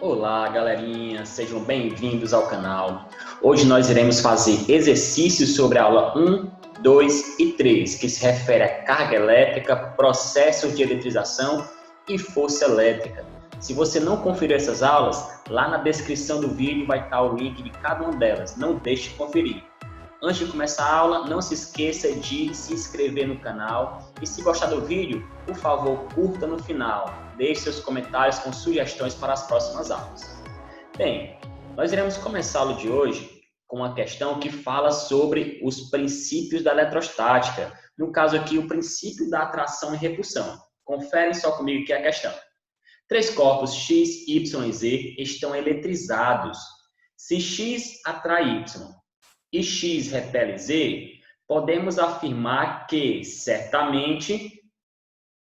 Olá, galerinha, sejam bem-vindos ao canal. Hoje nós iremos fazer exercícios sobre a aula 1, 2 e 3, que se refere a carga elétrica, processos de eletrização e força elétrica. Se você não conferiu essas aulas, lá na descrição do vídeo vai estar o link de cada uma delas, não deixe de conferir. Antes de começar a aula, não se esqueça de se inscrever no canal e se gostar do vídeo, por favor, curta no final. Deixe seus comentários com sugestões para as próximas aulas. Bem, nós iremos começar a aula de hoje com uma questão que fala sobre os princípios da eletrostática. No caso aqui, o princípio da atração e repulsão. Conferem só comigo que é a questão. Três corpos X, Y e Z estão eletrizados. Se X atrai Y e X repele Z, podemos afirmar que, certamente,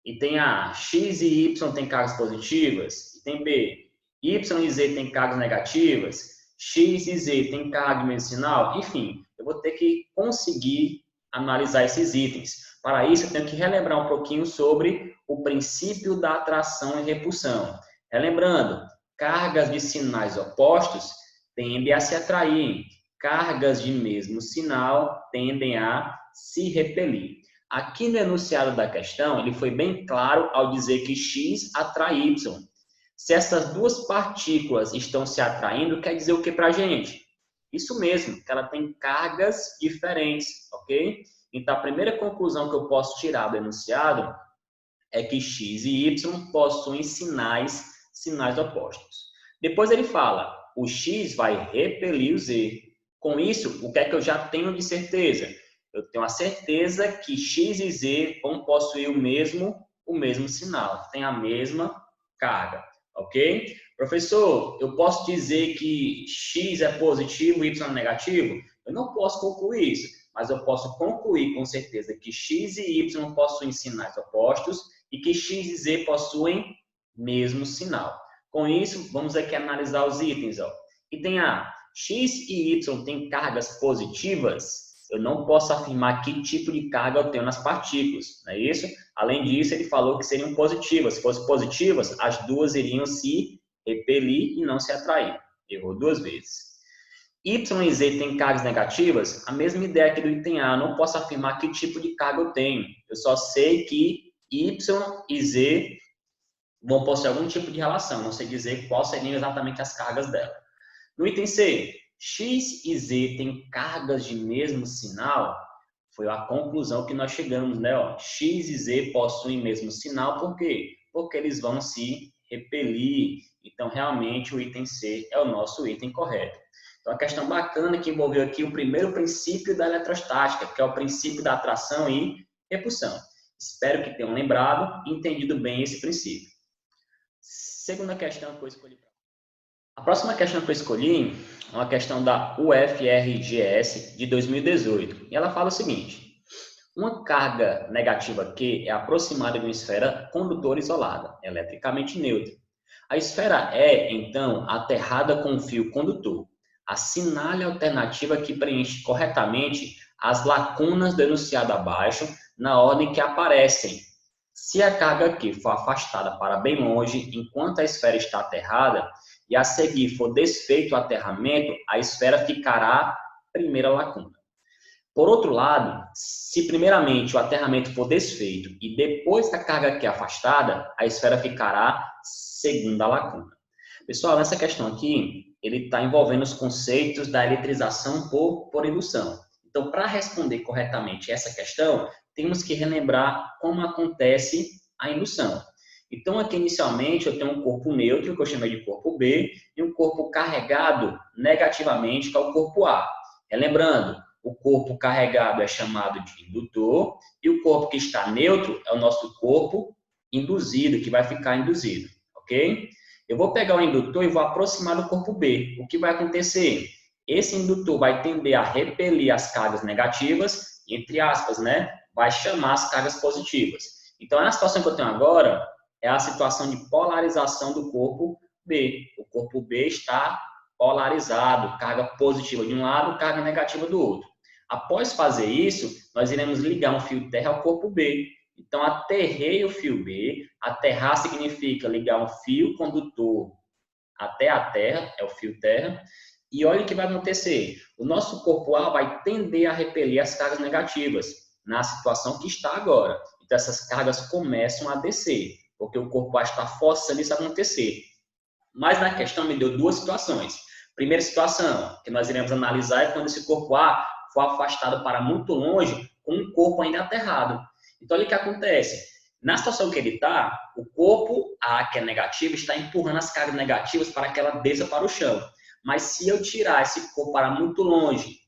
e tem A, X e Y têm cargas positivas, e tem B, Y e Z têm cargas negativas, X e Z têm carga medicinal, enfim, eu vou ter que conseguir analisar esses itens. Para isso, eu tenho que relembrar um pouquinho sobre o princípio da atração e repulsão. Relembrando, cargas de sinais opostos tendem a se atrair, cargas de mesmo sinal tendem a se repelir. Aqui no enunciado da questão, ele foi bem claro ao dizer que X atrai Y. Se essas duas partículas estão se atraindo, quer dizer o que para a gente? Isso mesmo, que ela tem cargas diferentes, ok? Então, a primeira conclusão que eu posso tirar do enunciado é que X e Y possuem sinais opostos. Depois ele fala, o X vai repelir o Z. Com isso, o que é que eu já tenho de certeza? Eu tenho a certeza que X e Z vão possuir o mesmo sinal, tem a mesma carga, ok? Professor, eu posso dizer que X é positivo e Y é negativo? Eu não posso concluir isso, mas eu posso concluir com certeza que X e Y possuem sinais opostos e que X e Z possuem mesmo sinal. Com isso, vamos aqui analisar os itens. Ó. Item A, X e Y têm cargas positivas? Eu não posso afirmar que tipo de carga eu tenho nas partículas, não é isso? Além disso, ele falou que seriam positivas. Se fossem positivas, as duas iriam se repelir e não se atrair. Errou duas vezes. Y e Z têm cargas negativas? A mesma ideia aqui do item A. Eu não posso afirmar que tipo de carga eu tenho. Eu só sei que Y e Z vão possuir algum tipo de relação. Não sei dizer quais seriam exatamente as cargas dela. No item C, X e Z têm cargas de mesmo sinal? Foi a conclusão que nós chegamos, né? Ó, X e Z possuem mesmo sinal, por quê? Porque eles vão se repelir. Então, realmente, o item C é o nosso item correto. Então, a questão bacana que envolveu aqui o primeiro princípio da eletrostática, que é o princípio da atração e repulsão. Espero que tenham lembrado e entendido bem esse princípio. Segunda questão que eu escolhi. A próxima questão que eu escolhi é uma questão da UFRGS de 2018. E ela fala o seguinte: uma carga negativa Q é aproximada de uma esfera condutora isolada, eletricamente neutra. A esfera é, então, aterrada com um fio condutor. Assinale a alternativa que preenche corretamente as lacunas do enunciado abaixo na ordem que aparecem. Se a carga Q for afastada para bem longe enquanto a esfera está aterrada, e a seguir for desfeito o aterramento, a esfera ficará primeira lacuna. Por outro lado, se primeiramente o aterramento for desfeito e depois a carga Q é afastada, a esfera ficará segunda lacuna. Pessoal, nessa questão aqui, ele está envolvendo os conceitos da eletrização por indução. Então, para responder corretamente essa questão, temos que relembrar como acontece a indução. Então, aqui inicialmente eu tenho um corpo neutro, que eu chamei de corpo B, e um corpo carregado negativamente, que é o corpo A. Relembrando, o corpo carregado é chamado de indutor, e o corpo que está neutro é o nosso corpo induzido, que vai ficar induzido, ok? Eu vou pegar o indutor e vou aproximar do corpo B. O que vai acontecer? Esse indutor vai tender a repelir as cargas negativas, entre aspas, né? Vai chamar as cargas positivas. Então, na situação que eu tenho agora, é a situação de polarização do corpo B. O corpo B está polarizado, carga positiva de um lado, carga negativa do outro. Após fazer isso, nós iremos ligar um fio terra ao corpo B. Então, aterrei o fio B. Aterrar significa ligar um fio condutor até a Terra, é o fio terra, e olha o que vai acontecer. O nosso corpo A vai tender a repelir as cargas negativas na situação que está agora. Então, essas cargas começam a descer, porque o corpo A está forçando isso a acontecer. Mas na questão me deu duas situações. Primeira situação que nós iremos analisar é quando esse corpo A for afastado para muito longe com um corpo ainda aterrado. Então, olha o que acontece. Na situação que ele está, o corpo A, que é negativo, está empurrando as cargas negativas para que ela desça para o chão. Mas se eu tirar esse corpo para muito longe,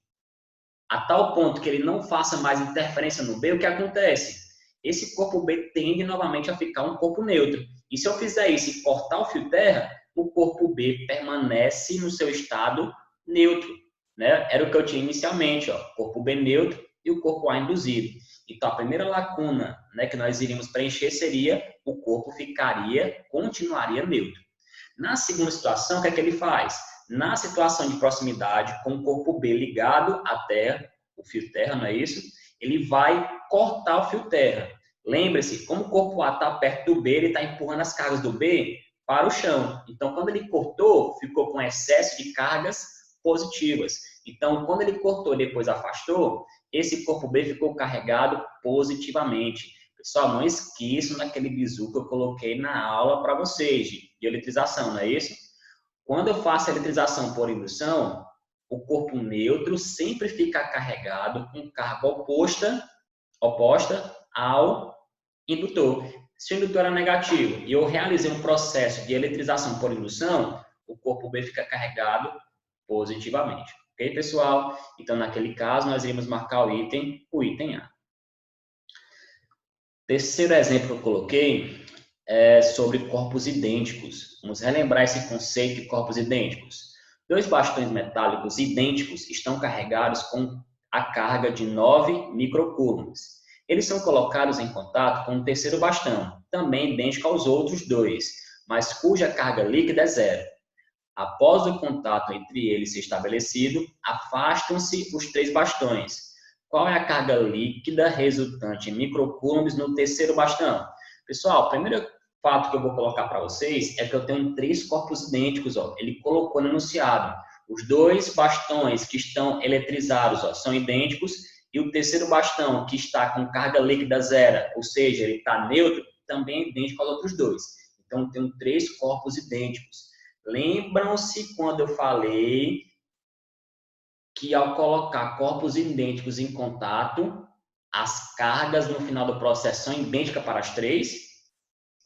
a tal ponto que ele não faça mais interferência no B, o que acontece? Esse corpo B tende novamente a ficar um corpo neutro. E se eu fizer isso e cortar o fio terra, o corpo B permanece no seu estado neutro, né? Era o que eu tinha inicialmente, ó, corpo B neutro e o corpo A induzido. Então, a primeira lacuna, né, que nós iríamos preencher seria o corpo continuaria neutro. Na segunda situação, o que é que ele faz? Na situação de proximidade, com o corpo B ligado à Terra, o fio terra, não é isso? Ele vai cortar o fio terra. Lembre-se, como o corpo A está perto do B, ele está empurrando as cargas do B para o chão. Então, quando ele cortou, ficou com excesso de cargas positivas. Então, quando ele cortou e depois afastou, esse corpo B ficou carregado positivamente. Pessoal, não esqueçam daquele bizu que eu coloquei na aula para vocês de eletrização, não é isso? Quando eu faço a eletrização por indução, o corpo neutro sempre fica carregado com carga oposta ao indutor. Se o indutor é negativo e eu realizei um processo de eletrização por indução, o corpo B fica carregado positivamente. Ok, pessoal? Então, naquele caso, nós iremos marcar o item A. Terceiro exemplo que eu coloquei é sobre corpos idênticos. Vamos relembrar esse conceito de corpos idênticos. Dois bastões metálicos idênticos estão carregados com a carga de 9 microcoulombs. Eles são colocados em contato com um terceiro bastão, também idêntico aos outros dois, mas cuja carga líquida é zero. Após o contato entre eles ser estabelecido, afastam-se os três bastões. Qual é a carga líquida resultante em microcoulombs no terceiro bastão? Pessoal, o primeiro fato que eu vou colocar para vocês é que eu tenho três corpos idênticos. Ó. Ele colocou no enunciado. Os dois bastões que estão eletrizados são idênticos e o terceiro bastão que está com carga líquida zero, ou seja, ele está neutro, também é idêntico aos outros dois. Então, eu tenho três corpos idênticos. Lembram-se quando eu falei que ao colocar corpos idênticos em contato, as cargas no final do processo são idênticas para as três?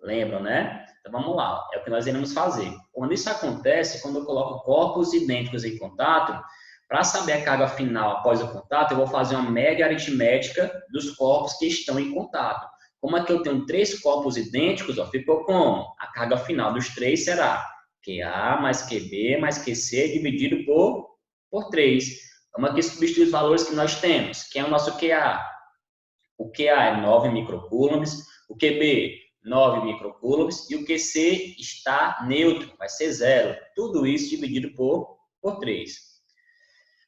Lembram, né? Então vamos lá, é o que nós iremos fazer. Quando isso acontece, quando eu coloco corpos idênticos em contato, para saber a carga final após o contato, eu vou fazer uma média aritmética dos corpos que estão em contato. Como é que eu tenho três corpos idênticos, ficou como? A carga final dos três será QA mais QB mais QC dividido por 3. Vamos aqui substituir os valores que nós temos. Quem é o nosso QA? O QA é 9 microcoulombs, o QB 9 microcoulombs e o QC está neutro, vai ser 0. Tudo isso dividido por 3.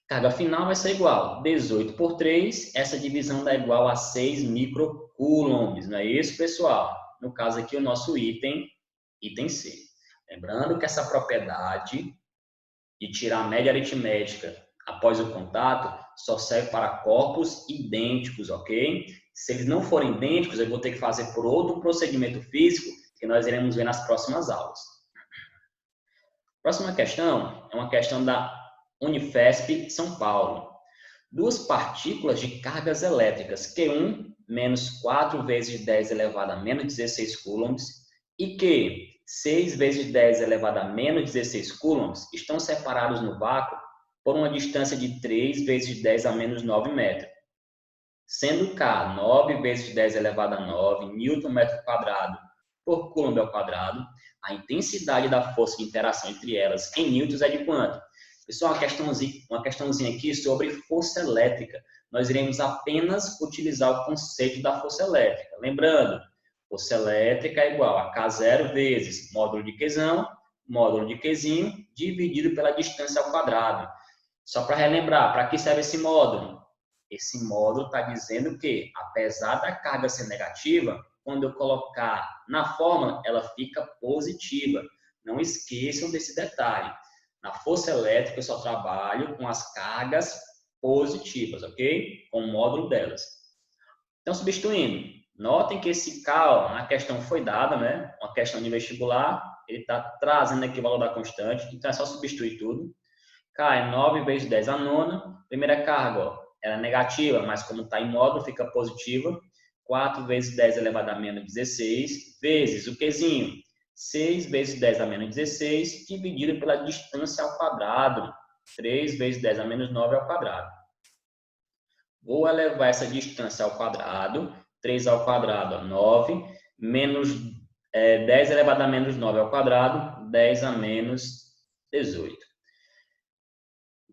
Carga final vai ser igual 18 por 3, essa divisão dá igual a 6 microcoulombs, não é isso, pessoal? No caso aqui, o nosso item C. Lembrando que essa propriedade de tirar a média aritmética após o contato só serve para corpos idênticos, ok? Se eles não forem idênticos, eu vou ter que fazer por outro procedimento físico que nós iremos ver nas próximas aulas. Próxima questão é uma questão da Unifesp São Paulo. Duas partículas de cargas elétricas Q1 menos 4 vezes 10 elevado a menos 16 coulombs e Q 6 vezes 10 elevado a menos 16 coulombs estão separados no vácuo por uma distância de 3 vezes 10 a menos 9 metros. Sendo K 9 vezes 10 elevado a 9 Newton metro quadrado por coulomb ao quadrado, a intensidade da força de interação entre elas em newtons é de quanto? Pessoal, uma questãozinha aqui sobre força elétrica. Nós iremos apenas utilizar o conceito da força elétrica. Lembrando, força elétrica é igual a K0 vezes módulo de Qzão, módulo de Qzinho, dividido pela distância ao quadrado. Só para relembrar, para que serve esse módulo? Esse módulo está dizendo que, apesar da carga ser negativa, quando eu colocar na fórmula, ela fica positiva. Não esqueçam desse detalhe. Na força elétrica, eu só trabalho com as cargas positivas, ok? Com o módulo delas. Então, substituindo. Notem que esse K, ó, na questão foi dada, né? Uma questão de vestibular, ele está trazendo aqui o valor da constante, então é só substituir tudo. K é 9 vezes 10 a nona. Primeira carga, ó, era negativa, mas como está em módulo, fica positiva. 4 vezes 10 elevado a menos 16, vezes o quezinho? 6 vezes 10 a menos 16, dividido pela distância ao quadrado. 3 vezes 10 a menos 9 ao quadrado. Vou elevar essa distância ao quadrado. 3 ao quadrado, 9. Menos 10 elevado a menos 9 ao quadrado. 10 a menos 18.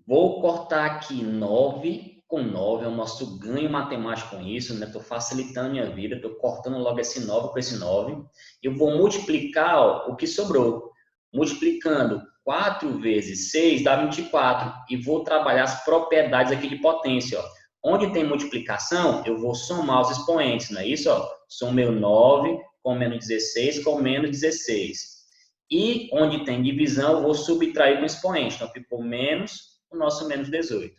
Vou cortar aqui 9 com 9, é o nosso ganho matemático com isso, né? Estou facilitando a minha vida, estou cortando logo esse 9 com esse 9. Eu vou multiplicar, ó, o que sobrou. Multiplicando 4 vezes 6 dá 24. E vou trabalhar as propriedades aqui de potência, ó. Onde tem multiplicação, eu vou somar os expoentes, não é isso? Ó? Somei o 9 com menos 16 com menos 16. E onde tem divisão, eu vou subtrair com expoente. Então, ficou menos o nosso menos 18.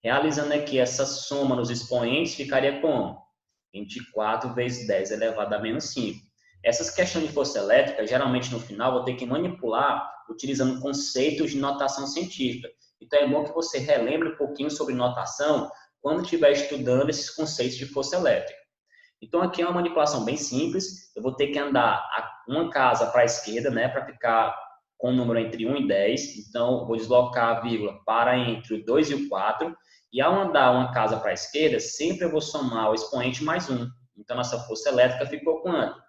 Realizando aqui essa soma nos expoentes, ficaria como? 24 vezes 10 elevado a menos 5. Essas questões de força elétrica, geralmente no final, vou ter que manipular utilizando conceitos de notação científica. Então, é bom que você relembre um pouquinho sobre notação quando estiver estudando esses conceitos de força elétrica. Então, aqui é uma manipulação bem simples. Eu vou ter que andar uma casa para a esquerda, né, para ficar com o número entre 1 e 10. Então, vou deslocar a vírgula para entre o 2 e o 4. E ao andar uma casa para a esquerda, sempre eu vou somar o expoente mais 1. Então, nossa força elétrica ficou quanto?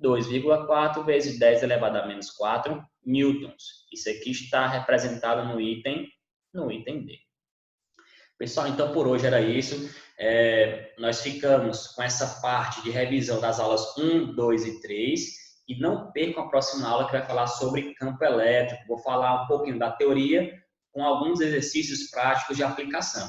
2,4 vezes 10 elevado a menos 4 newtons. Isso aqui está representado no item D. Pessoal, então por hoje era isso. Nós ficamos com essa parte de revisão das aulas 1, 2 e 3. E não percam a próxima aula que vai falar sobre campo elétrico. Vou falar um pouquinho da teoria com alguns exercícios práticos de aplicação.